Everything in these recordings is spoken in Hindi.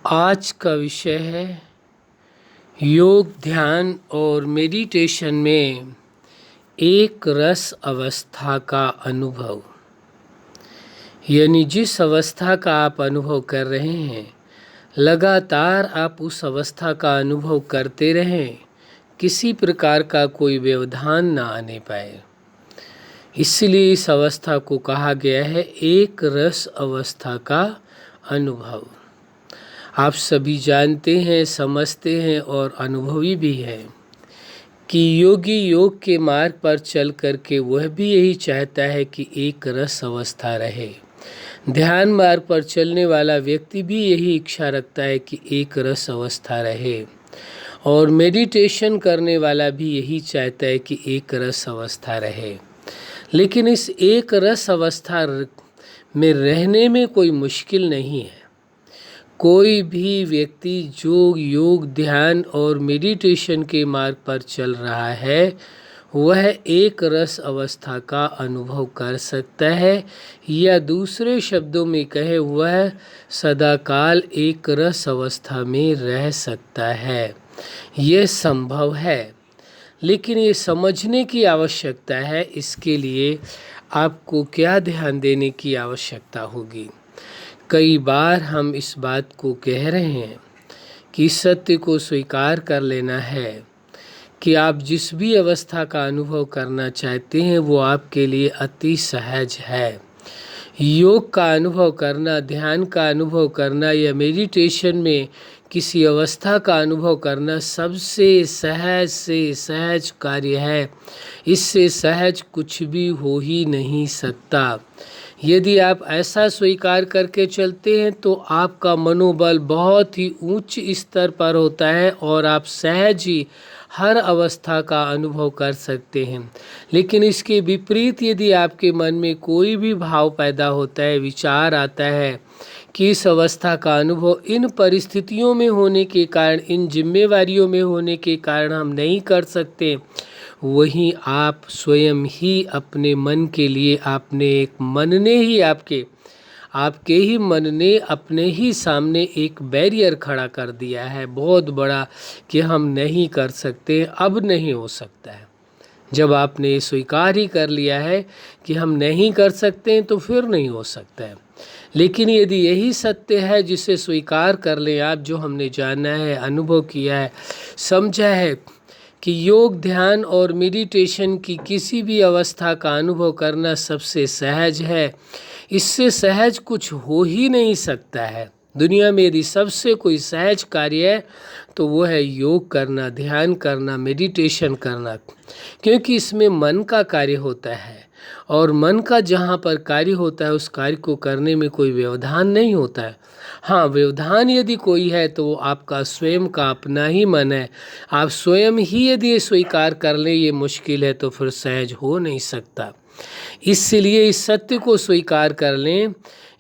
आज का विषय है योग, ध्यान और मेडिटेशन में एक रस अवस्था का अनुभव। यानी जिस अवस्था का आप अनुभव कर रहे हैं, लगातार आप उस अवस्था का अनुभव करते रहें, किसी प्रकार का कोई व्यवधान ना आने पाए। इसलिए इस अवस्था को कहा गया है एक रस अवस्था का अनुभव। आप सभी जानते हैं, समझते हैं और अनुभवी भी हैं कि योगी योग के मार्ग पर चल करके वह भी यही चाहता है कि एक रस अवस्था रहे। ध्यान मार्ग पर चलने वाला व्यक्ति भी यही इच्छा रखता है कि एक रस अवस्था रहे, और मेडिटेशन करने वाला भी यही चाहता है कि एक रस अवस्था रहे। लेकिन इस एक रस अवस्था में रहने में कोई मुश्किल नहीं है। कोई भी व्यक्ति जो योग, ध्यान और मेडिटेशन के मार्ग पर चल रहा है, वह एक रस अवस्था का अनुभव कर सकता है, या दूसरे शब्दों में कहे वह सदाकाल एक रस अवस्था में रह सकता है। यह संभव है, लेकिन ये समझने की आवश्यकता है। इसके लिए आपको क्या ध्यान देने की आवश्यकता होगी? कई बार हम इस बात को कह रहे हैं कि सत्य को स्वीकार कर लेना है कि आप जिस भी अवस्था का अनुभव करना चाहते हैं वो आपके लिए अति सहज है। योग का अनुभव करना, ध्यान का अनुभव करना या मेडिटेशन में किसी अवस्था का अनुभव करना सबसे सहज से सहज कार्य है। इससे सहज कुछ भी हो ही नहीं सकता। यदि आप ऐसा स्वीकार करके चलते हैं तो आपका मनोबल बहुत ही उच्च स्तर पर होता है और आप सहज ही हर अवस्था का अनुभव कर सकते हैं। लेकिन इसके विपरीत यदि आपके मन में कोई भी भाव पैदा होता है, विचार आता है कि इस अवस्था का अनुभव इन परिस्थितियों में होने के कारण, इन जिम्मेवारियों में होने के कारण हम नहीं कर सकते, वहीं आप स्वयं ही अपने मन के लिए आपके ही मन ने अपने ही सामने एक बैरियर खड़ा कर दिया है बहुत बड़ा, कि हम नहीं कर सकते, अब नहीं हो सकता है। जब आपने स्वीकार ही कर लिया है कि हम नहीं कर सकते हैं तो फिर नहीं हो सकता है। लेकिन यदि यही सत्य है जिसे स्वीकार कर लें आप, जो हमने जाना है, अनुभव किया है, समझा है कि योग, ध्यान और मेडिटेशन की किसी भी अवस्था का अनुभव करना सबसे सहज है, इससे सहज कुछ हो ही नहीं सकता है। दुनिया में यदि सबसे कोई सहज कार्य है तो वो है योग करना, ध्यान करना, मेडिटेशन करना, क्योंकि इसमें मन का कार्य होता है, और मन का जहाँ पर कार्य होता है उस कार्य को करने में कोई व्यवधान नहीं होता है। हाँ, व्यवधान यदि कोई है तो वो आपका स्वयं का अपना ही मन है। आप स्वयं ही यदि ये स्वीकार कर लें ये मुश्किल है तो फिर सहज हो नहीं सकता। इसलिए इस सत्य को स्वीकार कर लें,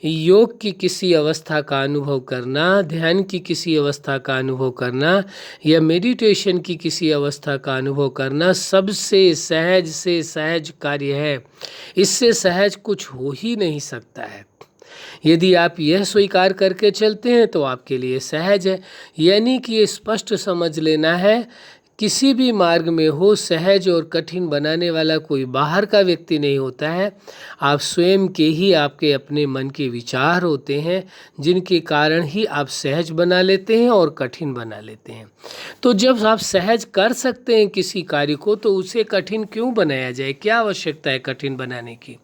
योग की किसी अवस्था का अनुभव करना, ध्यान की किसी अवस्था का अनुभव करना या मेडिटेशन की किसी अवस्था का अनुभव करना सबसे सहज से सहज कार्य है। इससे सहज कुछ हो ही नहीं सकता है। यदि आप यह स्वीकार करके चलते हैं तो आपके लिए सहज है। यानी कि ये स्पष्ट समझ लेना है, किसी भी मार्ग में हो, सहज और कठिन बनाने वाला कोई बाहर का व्यक्ति नहीं होता है। आप स्वयं के ही आपके अपने मन के विचार होते हैं, जिनके कारण ही आप सहज बना लेते हैं और कठिन बना लेते हैं। तो जब आप सहज कर सकते हैं किसी कार्य को, तो उसे कठिन क्यों बनाया जाए? क्या आवश्यकता है कठिन बनाने की?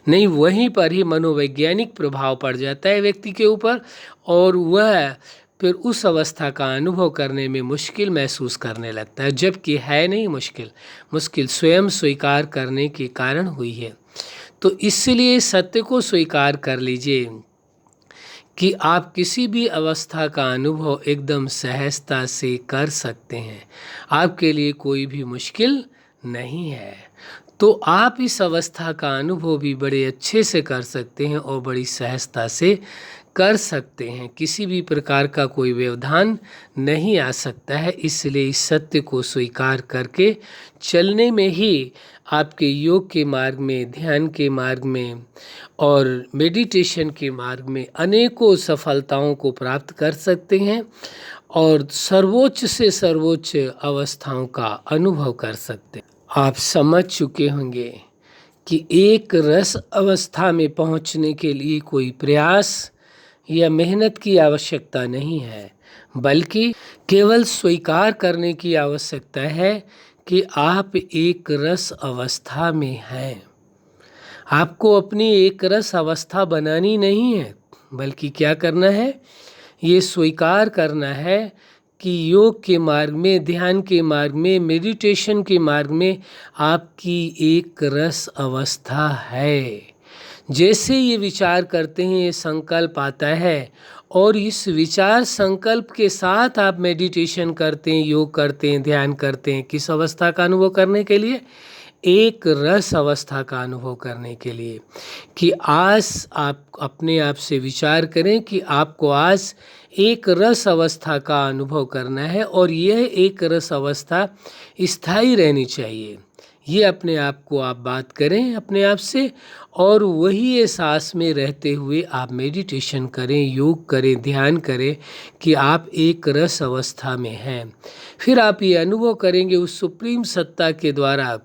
नहीं, वहीं पर ही मनोवैज्ञानिक प्रभाव पड़ जाता है व्यक्ति के ऊपर, और वह फिर उस अवस्था का अनुभव करने में मुश्किल महसूस करने लगता है, जबकि है नहीं मुश्किल स्वयं स्वीकार करने के कारण हुई है। तो इसलिए सत्य को स्वीकार कर लीजिए कि आप किसी भी अवस्था का अनुभव एकदम सहजता से कर सकते हैं। आपके लिए कोई भी मुश्किल नहीं है। तो आप इस अवस्था का अनुभव भी बड़े अच्छे से कर सकते हैं और बड़ी सहजता से कर सकते हैं, किसी भी प्रकार का कोई व्यवधान नहीं आ सकता है। इसलिए इस सत्य को स्वीकार करके चलने में ही आपके योग के मार्ग में, ध्यान के मार्ग में और मेडिटेशन के मार्ग में अनेकों सफलताओं को प्राप्त कर सकते हैं और सर्वोच्च से सर्वोच्च अवस्थाओं का अनुभव कर सकते हैं। आप समझ चुके होंगे कि एक रस अवस्था में पहुंचने के लिए कोई प्रयास या मेहनत की आवश्यकता नहीं है, बल्कि केवल स्वीकार करने की आवश्यकता है कि आप एक रस अवस्था में हैं। आपको अपनी एक रस अवस्था बनानी नहीं है, बल्कि क्या करना है, ये स्वीकार करना है कि योग के मार्ग में, ध्यान के मार्ग में, मेडिटेशन के मार्ग में आपकी एक रस अवस्था है। जैसे ये विचार करते हैं, ये संकल्प आता है और इस विचार संकल्प के साथ आप मेडिटेशन करते हैं, योग करते हैं, ध्यान करते हैं। किस अवस्था का अनुभव करने के लिए? एक रस अवस्था का अनुभव करने के लिए। कि आज आप अपने आप से विचार करें कि आपको आज एक रस अवस्था का अनुभव करना है और यह एक रस अवस्था स्थायी रहनी चाहिए। ये अपने आप को आप बात करें अपने आप से और वही एहसास में रहते हुए आप मेडिटेशन करें, योग करें, ध्यान करें कि आप एक रस अवस्था में हैं। फिर आप ये अनुभव करेंगे उस सुप्रीम सत्ता के द्वारा,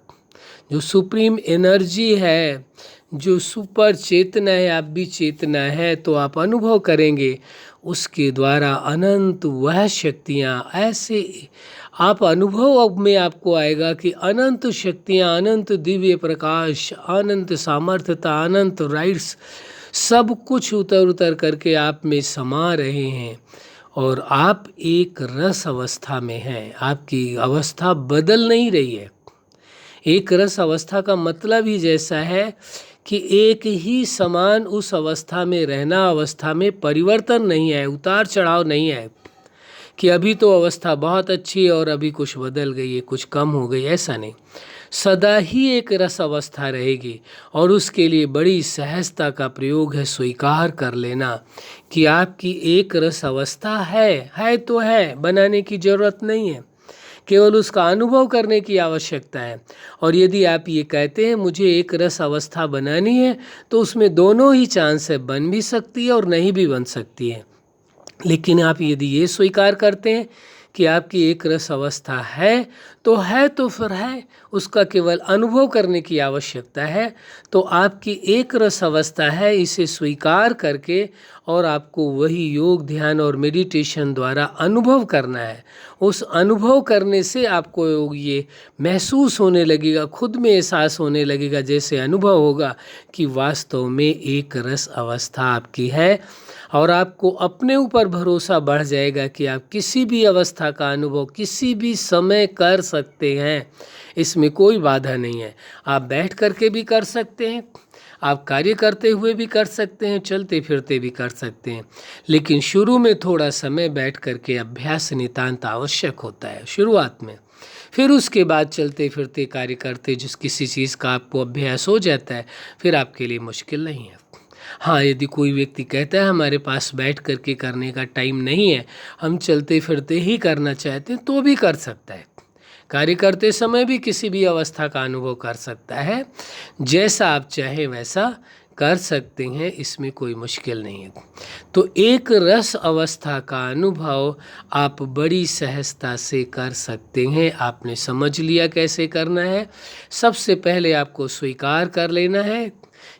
जो सुप्रीम एनर्जी है, जो सुपर चेतना है, आप भी चेतना है, तो आप अनुभव करेंगे उसके द्वारा अनंत वह शक्तियाँ, ऐसे आप अनुभव में आपको आएगा कि अनंत शक्तियाँ, अनंत दिव्य प्रकाश, अनंत सामर्थ्यता, अनंत राइट्स, सब कुछ उतर उतर करके आप में समा रहे हैं और आप एक रस अवस्था में हैं। आपकी अवस्था बदल नहीं रही है। एक रस अवस्था का मतलब ही जैसा है कि एक ही समान उस अवस्था में रहना, अवस्था में परिवर्तन नहीं है, उतार चढ़ाव नहीं है कि अभी तो अवस्था बहुत अच्छी है और अभी कुछ बदल गई है, कुछ कम हो गई, ऐसा नहीं। सदा ही एक रस अवस्था रहेगी और उसके लिए बड़ी सहजता का प्रयोग है स्वीकार कर लेना कि आपकी एक रस अवस्था है तो है, बनाने की ज़रूरत नहीं है, केवल उसका अनुभव करने की आवश्यकता है। और यदि आप ये कहते हैं मुझे एक रस अवस्था बनानी है, तो उसमें दोनों ही चांस है, बन भी सकती है और नहीं भी बन सकती है। लेकिन आप यदि ये स्वीकार करते हैं कि आपकी एक रस अवस्था है तो फिर है, उसका केवल अनुभव करने की आवश्यकता है। तो आपकी एक रस अवस्था है, इसे स्वीकार करके और आपको वही योग, ध्यान और मेडिटेशन द्वारा अनुभव करना है। उस अनुभव करने से आपको ये महसूस होने लगेगा, खुद में एहसास होने लगेगा, जैसे अनुभव होगा कि वास्तव में एक रस अवस्था आपकी है और आपको अपने ऊपर भरोसा बढ़ जाएगा कि आप किसी भी अवस्था का अनुभव किसी भी समय कर सकते हैं। इसमें कोई बाधा नहीं है। आप बैठ करके भी कर सकते हैं, आप कार्य करते हुए भी कर सकते हैं, चलते फिरते भी कर सकते हैं। लेकिन शुरू में थोड़ा समय बैठ करके अभ्यास नितांत आवश्यक होता है शुरुआत में। फिर उसके बाद चलते फिरते कार्य करते जिस किसी चीज़ का आपको अभ्यास हो जाता है, फिर आपके लिए मुश्किल नहीं है। हाँ, यदि कोई व्यक्ति कहता है हमारे पास बैठ करके करने का टाइम नहीं है, हम चलते फिरते ही करना चाहते हैं, तो भी कर सकता है। कार्य करते समय भी किसी भी अवस्था का अनुभव कर सकता है। जैसा आप चाहें वैसा कर सकते हैं, इसमें कोई मुश्किल नहीं है। तो एक रस अवस्था का अनुभव आप बड़ी सहजता से कर सकते हैं। आपने समझ लिया कैसे करना है। सबसे पहले आपको स्वीकार कर लेना है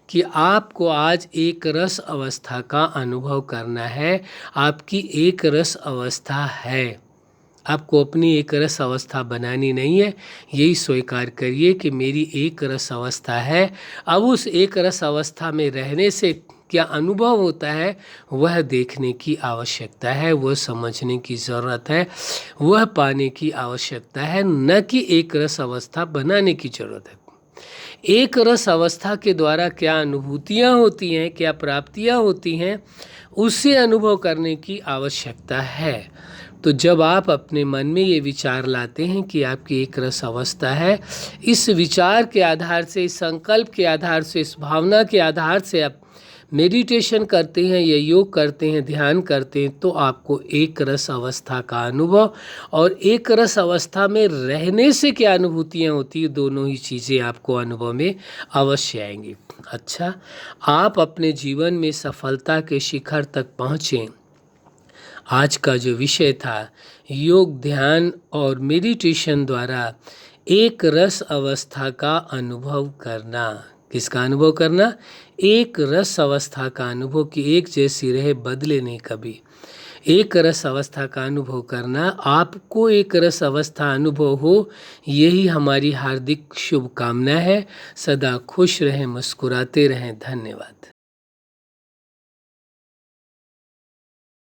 कि आपको आज एक रस अवस्था का अनुभव करना है। आपकी एक रस अवस्था है, आपको अपनी एक रस अवस्था बनानी नहीं है। यही स्वीकार करिए कि मेरी एक रस अवस्था है। अब उस एक रस अवस्था में रहने से क्या अनुभव होता है वह देखने की आवश्यकता है, वह समझने की ज़रूरत है, वह पाने की आवश्यकता है, न कि एक रस अवस्था बनाने की ज़रूरत है। एक रस अवस्था के द्वारा क्या अनुभूतियाँ होती हैं, क्या प्राप्तियाँ होती हैं, उसे अनुभव करने की आवश्यकता है। तो जब आप अपने मन में ये विचार लाते हैं कि आपकी एक रस अवस्था है, इस विचार के आधार से, इस संकल्प के आधार से, इस भावना के आधार से आप मेडिटेशन करते हैं या योग करते हैं, ध्यान करते हैं, तो आपको एक रस अवस्था का अनुभव और एक रस अवस्था में रहने से क्या अनुभूतियाँ होती है, दोनों ही चीज़ें आपको अनुभव में अवश्य आएंगी। अच्छा, आप अपने जीवन में सफलता के शिखर तक पहुँचें। आज का जो विषय था, योग, ध्यान और मेडिटेशन द्वारा एक रस अवस्था का अनुभव करना। किसका अनुभव करना? एक रस अवस्था का अनुभव, कि एक जैसी रहे, बदले नहीं कभी। एक रस अवस्था का अनुभव करना, आपको एक रस अवस्था अनुभव हो, यही हमारी हार्दिक शुभकामना है। सदा खुश रहें, मुस्कुराते रहें। धन्यवाद।